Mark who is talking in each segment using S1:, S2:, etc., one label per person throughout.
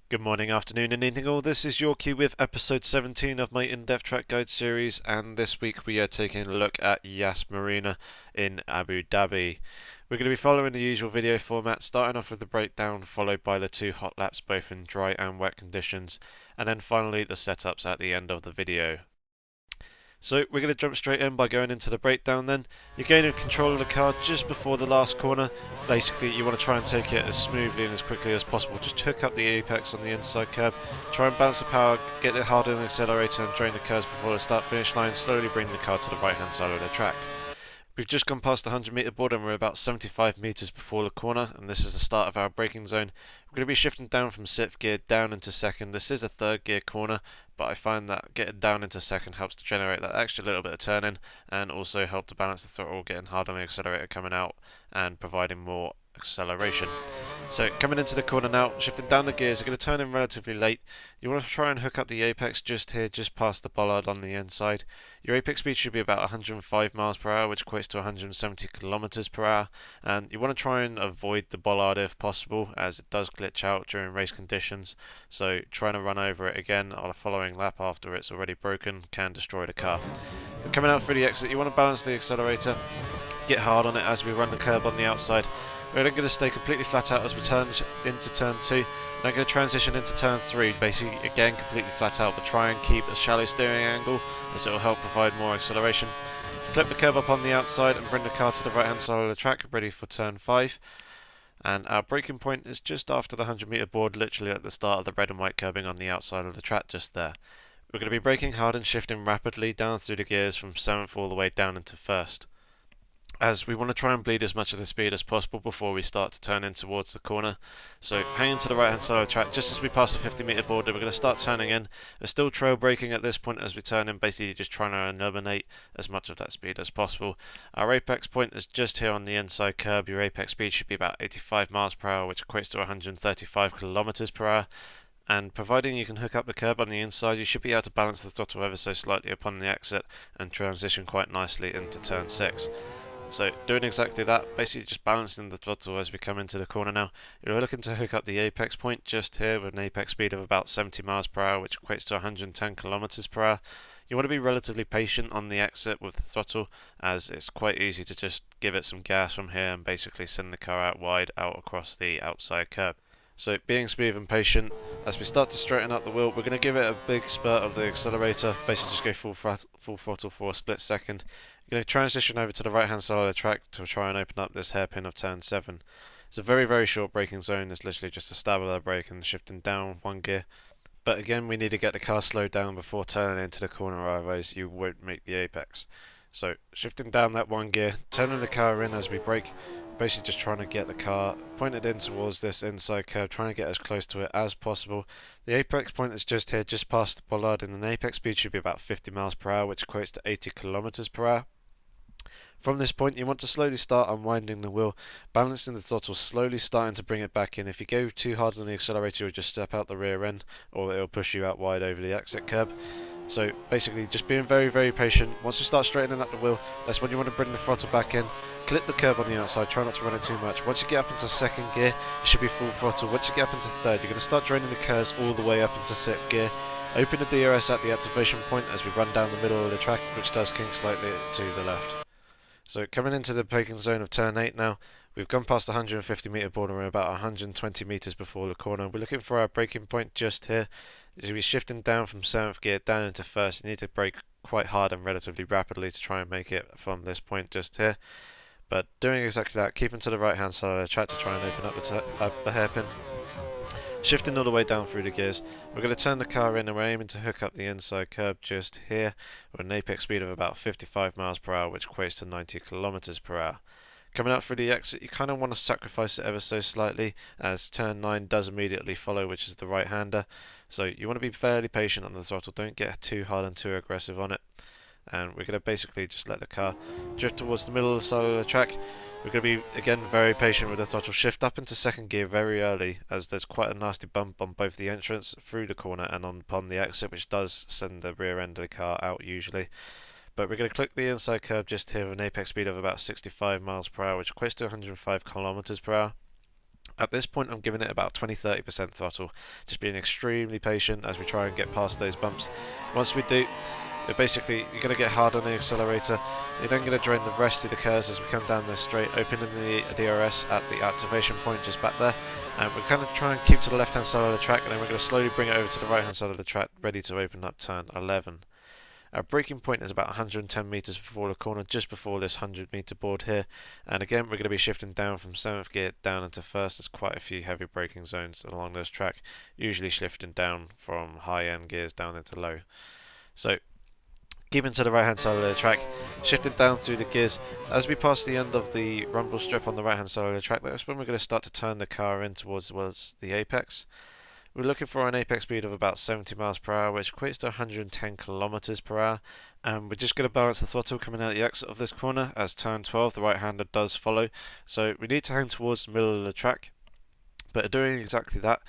S1: Good morning, afternoon, and evening all. This is Yorkie with episode 17 of my in-depth track guide series, and this week we are taking a look at Yas Marina in Abu Dhabi. We're going to be following the usual video format, starting off with the breakdown, followed by the two hot laps both in dry and wet conditions, and then finally the setups at the end of the video. So we're going to jump straight in by going into the breakdown then. You're gaining control of the car just before the last corner. Basically you want to try and take it as smoothly and as quickly as possible. Just hook up the apex on the inside curb, try and balance the power, get it hard on the accelerator and drain the curves before the start finish line, slowly bring the car to the right hand side of the track. We've just gone past the 100 metre board and we're about 75 metres before the corner, and this is the start of our braking zone. We're going to be shifting down from 6th gear down into 2nd. This is a 3rd gear corner, but I find that getting down into 2nd helps to generate that extra little bit of turning and also help to balance the throttle, getting hard on the accelerator coming out and providing more acceleration. So coming into the corner now, shifting down the gears, you're going to turn in relatively late. You want to try and hook up the apex just here, just past the bollard on the inside. Your apex speed should be about 105 miles per hour, which equates to 170 kilometers per hour. And you want to try and avoid the bollard if possible, as it does glitch out during race conditions. So trying to run over it again on a following lap after it's already broken can destroy the car. But coming out through the exit, you want to balance the accelerator, get hard on it as we run the curb on the outside. We're then going to stay completely flat out as we turn into turn 2. And I'm going to transition into turn 3, basically again completely flat out, but try and keep a shallow steering angle as it will help provide more acceleration. Clip the curb up on the outside and bring the car to the right hand side of the track, ready for turn 5. And our braking point is just after the 100 metre board, literally at the start of the red and white curbing on the outside of the track, just there. We're going to be braking hard and shifting rapidly down through the gears from 7th all the way down into 1st, as we want to try and bleed as much of the speed as possible before we start to turn in towards the corner. So hanging to the right hand side of the track, just as we pass the 50 metre border, we're going to start turning in. We're still trail braking at this point as we turn in, basically just trying to eliminate as much of that speed as possible. Our apex point is just here on the inside curb. Your apex speed should be about 85 miles per hour, which equates to 135 kilometers per hour. And providing you can hook up the curb on the inside, you should be able to balance the throttle ever so slightly upon the exit and transition quite nicely into turn 6. So doing exactly that, basically just balancing the throttle as we come into the corner now. You're looking to hook up the apex point just here with an apex speed of about 70 miles per hour, which equates to 110 kilometers per hour. You want to be relatively patient on the exit with the throttle, as it's quite easy to just give it some gas from here and basically send the car out wide out across the outside curb. So being smooth and patient, as we start to straighten up the wheel, we're going to give it a big spurt of the accelerator, basically just go full throttle for a split second. You're going to transition over to the right hand side of the track to try and open up this hairpin of turn 7. It's a very short braking zone, it's literally just a stab of the brake and shifting down one gear. But again, we need to get the car slowed down before turning into the corner, otherwise you won't make the apex. So shifting down that one gear, turning the car in as we brake, basically just trying to get the car pointed in towards this inside curve, trying to get as close to it as possible. The apex point is just here, just past the bollard, and an apex speed should be about 50 miles per hour, which equates to 80 kilometers per hour. From this point, you want to slowly start unwinding the wheel, balancing the throttle, slowly starting to bring it back in. If you go too hard on the accelerator, you'll just step out the rear end, or it'll push you out wide over the exit curb. So basically, just being very patient. Once you start straightening up the wheel, that's when you want to bring the throttle back in. Clip the curb on the outside, try not to run it too much. Once you get up into 2nd gear, it should be full throttle. Once you get up into 3rd, you're going to start draining the curves all the way up into 6th gear. Open the DRS at the activation point as we run down the middle of the track, which does kink slightly to the left. So coming into the braking zone of turn 8 now, we've gone past the 150 metre border, we're about 120 metres before the corner. We're looking for our braking point just here. You'll be shifting down from 7th gear down into 1st. You need to brake quite hard and relatively rapidly to try and make it from this point just here. But doing exactly that, keeping to the right hand side of the track to try and open up the hairpin. Shifting all the way down through the gears, we're going to turn the car in and we're aiming to hook up the inside curb just here with an apex speed of about 55 miles per hour, which equates to 90 kilometers per hour. Coming out through the exit, you kind of want to sacrifice it ever so slightly, as turn 9 does immediately follow, which is the right hander. So you want to be fairly patient on the throttle, don't get too hard and too aggressive on it. And we're going to basically just let the car drift towards the middle of the side of the track. We're going to be, again, very patient with the throttle. Shift up into 2nd gear very early, as there's quite a nasty bump on both the entrance through the corner and upon the exit, which does send the rear end of the car out usually. But we're going to click the inside curb just here with an apex speed of about 65 miles per hour, which equates to 105 kilometers per hour. At this point I'm giving it about 20-30% throttle, just being extremely patient as we try and get past those bumps. Once we do, basically you're going to get hard on the accelerator, you're then going to drain the rest of the curves as we come down this straight, opening the DRS at the activation point just back there, and we're kind of trying to keep to the left hand side of the track, and then we're going to slowly bring it over to the right hand side of the track, ready to open up turn 11. Our braking point is about 110 metres before the corner, just before this 100 metre board here, and again we're going to be shifting down from 7th gear down into 1st. There's quite a few heavy braking zones along this track, usually shifting down from high end gears down into low. So keeping to the right hand side of the track, shifting down through the gears. As we pass the end of the rumble strip on the right hand side of the track, that's when we're going to start to turn the car in towards the apex. We're looking for an apex speed of about 70 miles per hour, which equates to 110 kilometers per hour. And we're just going to balance the throttle coming out the exit of this corner, as turn 12 the right hander does follow. So we need to hang towards the middle of the track, but doing exactly that.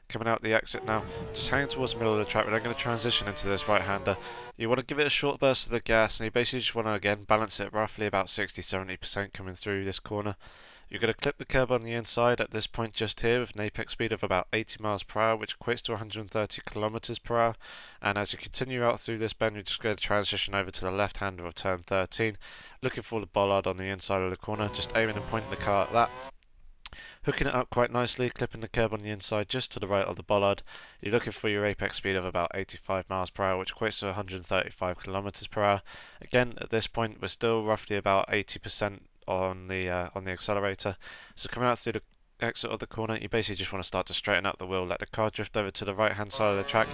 S1: Coming out the exit now, just hanging towards the middle of the track. We're then going to transition into this right hander. You want to give it a short burst of the gas, and you basically just want to again balance it roughly about 60-70% coming through this corner. You're going to clip the curb on the inside at this point just here with an apex speed of about 80 miles per hour, which equates to 130 kilometers per hour. And as you continue out through this bend, you're just going to transition over to the left hander of turn 13, looking for the bollard on the inside of the corner, just aiming and pointing the car at that. Hooking it up quite nicely, clipping the curb on the inside just to the right of the bollard. You're looking for your apex speed of about 85 miles per hour, which equates to 135 kilometers per hour. Again, at this point, we're still roughly about 80% on the accelerator. So coming out through the exit of the corner, you basically just want to start to straighten out the wheel, let the car drift over to the right hand side of the track,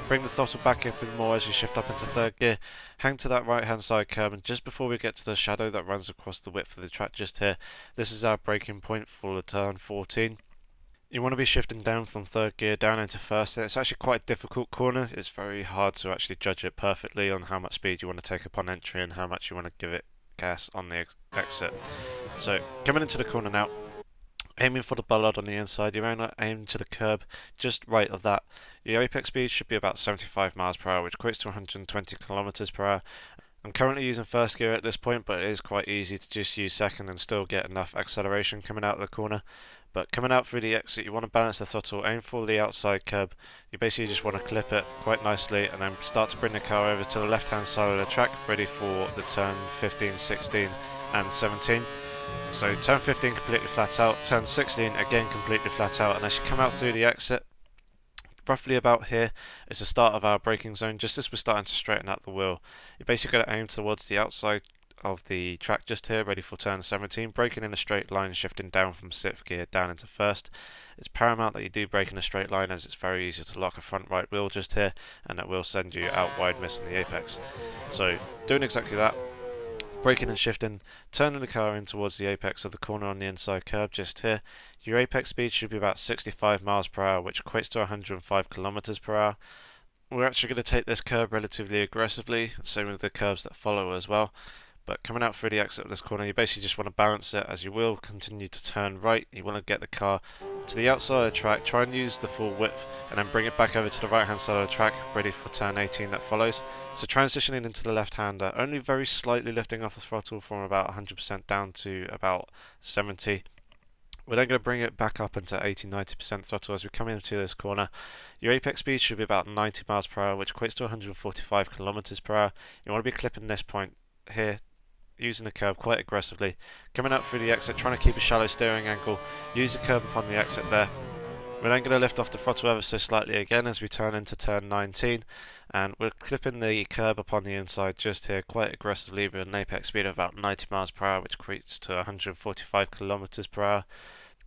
S1: bring the throttle back up and more as you shift up into 3rd gear, hang to that right hand side curb, and just before we get to the shadow that runs across the width of the track just here, this is our braking point for the turn 14. You want to be shifting down from 3rd gear down into 1st. It's actually quite a difficult corner. It's very hard to actually judge it perfectly on how much speed you want to take upon entry and how much you want to give it gas on the exit. So coming into the corner now, aiming for the bollard on the inside, you're aiming to the curb just right of that. Your apex speed should be about 75 miles per hour, which equates to 120 kilometers per hour. I'm currently using 1st gear at this point, but it is quite easy to just use 2nd and still get enough acceleration coming out of the corner. But coming out through the exit, you want to balance the throttle, aim for the outside curb. You basically just want to clip it quite nicely and then start to bring the car over to the left hand side of the track, ready for the turn 15, 16 and 17. So turn 15 completely flat out, turn 16 again completely flat out, and as you come out through the exit, roughly about here is the start of our braking zone, just as we're starting to straighten out the wheel. You're basically going to aim towards the outside of the track just here, ready for turn 17, braking in a straight line, shifting down from 6th gear down into 1st. It's paramount that you do brake in a straight line, as it's very easy to lock a front right wheel just here, and that will send you out wide, missing the apex. So doing exactly that, braking and shifting, turning the car in towards the apex of the corner on the inside curb just here. Your apex speed should be about 65 miles per hour, which equates to 105 kilometers per hour. We're actually going to take this curb relatively aggressively, same with the curbs that follow as well. But coming out through the exit of this corner, you basically just want to balance it, as you will continue to turn right. You want to get the car to the outside of the track, try and use the full width, and then bring it back over to the right hand side of the track, ready for turn 18 that follows. So transitioning into the left hander, only very slightly lifting off the throttle from about 100% down to about 70. We're then going to bring it back up into 80-90% throttle as we come into this corner. Your apex speed should be about 90 miles per hour, which equates to 145 kilometers per hour. You want to be clipping this point here, using the curb quite aggressively, coming out through the exit, trying to keep a shallow steering angle, use the curb upon the exit there. We're then going to lift off the throttle ever so slightly again as we turn into turn 19, and we're clipping the curb upon the inside just here quite aggressively with an apex speed of about 90 miles per hour, which equates to 145 kilometers per hour.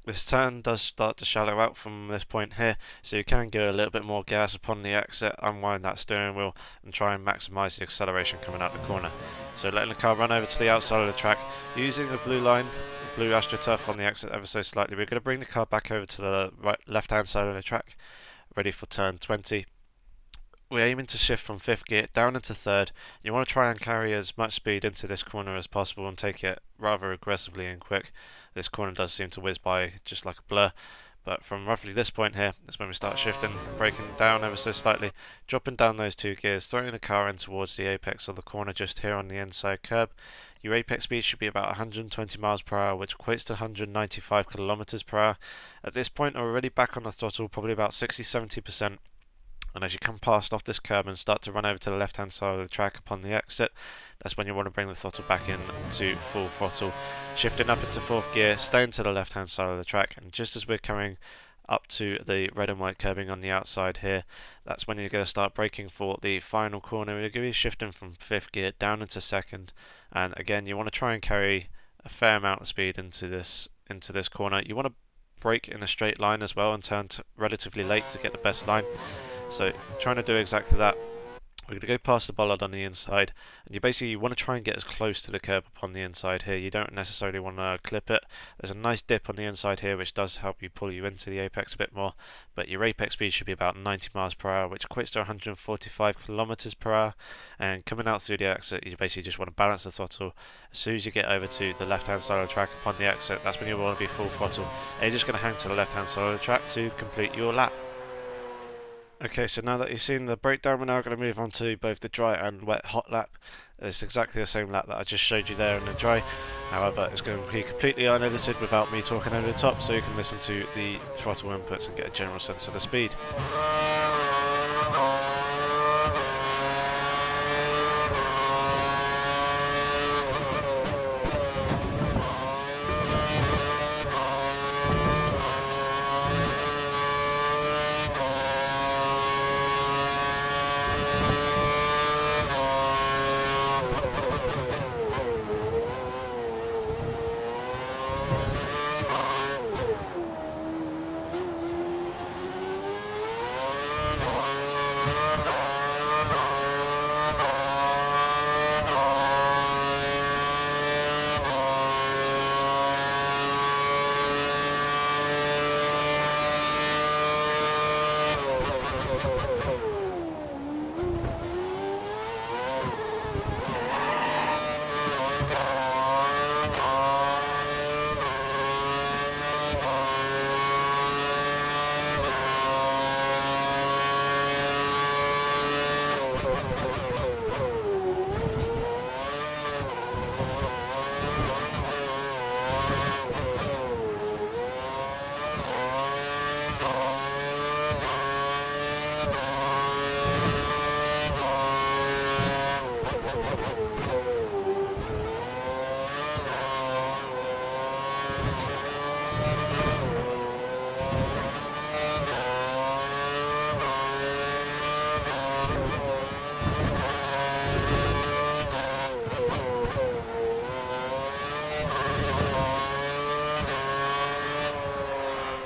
S1: This turn does start to shallow out from this point here, so you can give a little bit more gas upon the exit, unwind that steering wheel and try and maximise the acceleration coming out the corner. So letting the car run over to the outside of the track, using the blue line, the blue AstroTurf on the exit ever so slightly. We're going to bring the car back over to the left hand side of the track, ready for turn 20. We're aiming to shift from 5th gear down into 3rd. You want to try and carry as much speed into this corner as possible and take it rather aggressively and quick. This corner does seem to whiz by just like a blur, But from roughly this point here, that's when we start shifting, braking down ever so slightly, dropping down those 2 gears, throwing the car in towards the apex of the corner just here on the inside curb. Your apex speed should be about 120 miles per hour, which equates to 195 kilometers per hour. At this point, we're already back on the throttle, probably about 60-70%. And as you come past off this curb and start to run over to the left hand side of the track upon the exit, that's when you want to bring the throttle back in to full throttle, shifting up into 4th gear, staying to the left hand side of the track, and just as we're coming up to the red and white curbing on the outside here, that's when you're going to start braking for the final corner. We're going to be shifting from 5th gear down into 2nd, and again you want to try and carry a fair amount of speed into this corner. You want to brake in a straight line as well and turn relatively late to get the best line. So trying to do exactly that. We're going to go past the bollard on the inside, and you want to try and get as close to the curb upon the inside here. You don't necessarily want to clip it. There's a nice dip on the inside here which does help you pull you into the apex a bit more, but your apex speed should be about 90 miles per hour, which equates to 145 kilometers per hour. And coming out through the exit, you basically just want to balance the throttle. As soon as you get over to the left hand side of the track upon the exit, that's when you want to be full throttle, and you're just going to hang to the left hand side of the track to complete your lap. Okay, so now that you've seen the breakdown, we're now going to move on to both the dry and wet hot lap. It's exactly the same lap that I just showed you there in the dry. However, it's going to be completely unedited without me talking over the top, so you can listen to the throttle inputs and get a general sense of the speed.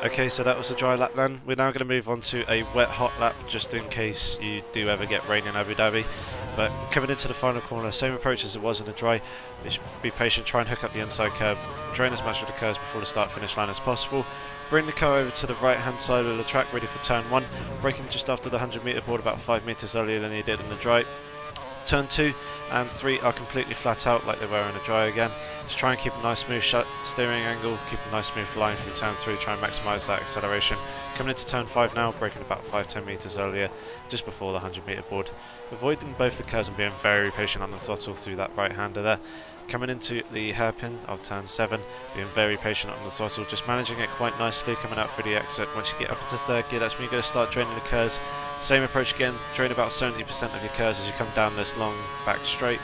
S1: Okay, so that was a dry lap then. We're now going to move on to a wet hot lap, just in case you do ever get rain in Abu Dhabi. But coming into the final corner, same approach as it was in the dry. Just be patient, try and hook up the inside curb, drain as much of the curves before the start finish line as possible. Bring the car over to the right hand side of the track, ready for turn 1, braking just after the 100 metre board, about 5 metres earlier than you did in the dry. Turn 2 and 3 are completely flat out like they were in the dry again. Just try and keep a nice smooth steering angle, keep a nice smooth line through turn 3, try and maximise that acceleration. Coming into turn 5 now, braking about 5-10 metres earlier, just before the 100 metre board. Avoiding both the curves and being very patient on the throttle through that right hander there. Coming into the hairpin of turn 7, being very patient on the throttle, just managing it quite nicely, coming out through the exit. Once you get up into 3rd gear, that's when you're going to start draining the curves. Same approach again, drain about 70% of your curves as you come down this long back straight.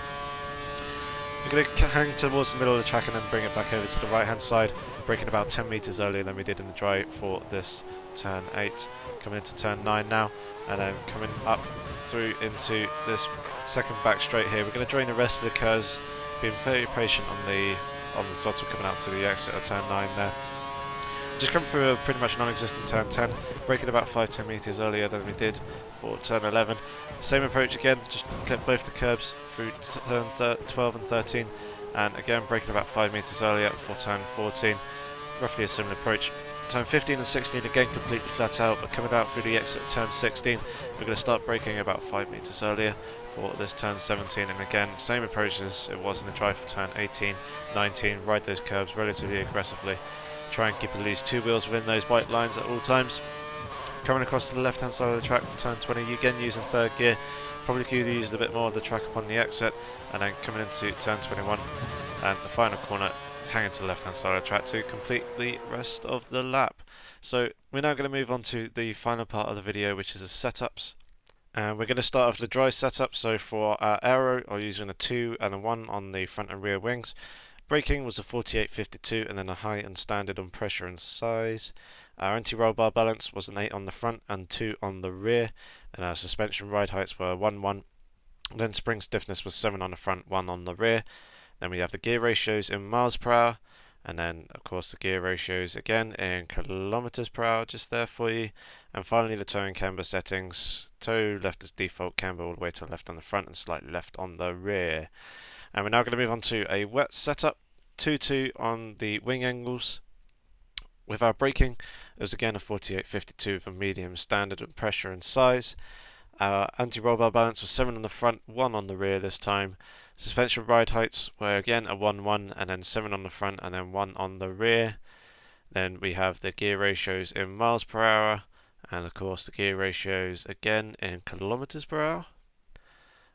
S1: We're going to hang towards the middle of the track and then bring it back over to the right hand side, braking about 10 metres earlier than we did in the dry for this turn 8. Coming into turn 9 now, and then coming up through into this second back straight here. We're going to drain the rest of the curves, being very patient on the throttle coming out through the exit of turn 9 there. Just come through a pretty much non-existent turn 10, braking about 5-10 metres earlier than we did for turn 11. Same approach again, just clip both the curbs through turn 12 and 13, and again braking about 5 metres earlier for turn 14. Roughly a similar approach. Turn 15 and 16 again completely flat out, but coming out through the exit of turn 16, we're going to start braking about 5 metres earlier for this turn 17, and again same approach as it was in the dry for turn 18, 19, ride those curbs relatively aggressively. Try and keep at least 2 wheels within those white lines at all times. Coming across to the left hand side of the track for turn 20, again using third gear. Probably could have used a bit more of the track upon the exit, and then coming into turn 21 and the final corner, hanging to the left hand side of the track to complete the rest of the lap. So we're now going to move on to the final part of the video, which is the setups. And we're going to start off the dry setup. So for our aero, I'm using a 2 and a 1 on the front and rear wings. Braking was a 48-52 and then a high and standard on pressure and size. Our anti-roll bar balance was an 8 on the front and 2 on the rear. And our suspension ride heights were 1-1. Then spring stiffness was 7 on the front, 1 on the rear. Then we have the gear ratios in miles per hour. And then, of course, the gear ratios again in kilometers per hour, just there for you. And finally, the toe and camber settings. Toe left as default, camber all the way to the left on the front and slightly left on the rear. And we're now going to move on to a wet setup. 2-2 on the wing angles. With our braking, it was again a 48-52 with a medium standard and pressure and size. Our anti-roll bar balance was 7 on the front, 1 on the rear this time. Suspension ride heights were again a 1-1 and then 7 on the front and then 1 on the rear. Then we have the gear ratios in miles per hour and of course the gear ratios again in kilometers per hour.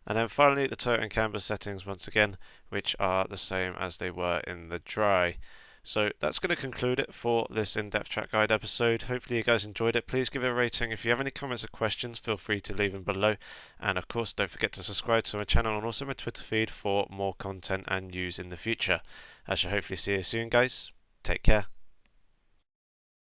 S1: And then finally the toe and camber settings once again, which are the same as they were in the dry. So that's going to conclude it for this in-depth track guide episode. Hopefully you guys enjoyed it. Please give it a rating. If you have any comments or questions, feel free to leave them below. And of course, don't forget to subscribe to my channel and also my Twitter feed for more content and news in the future. I shall hopefully see you soon, guys. Take care.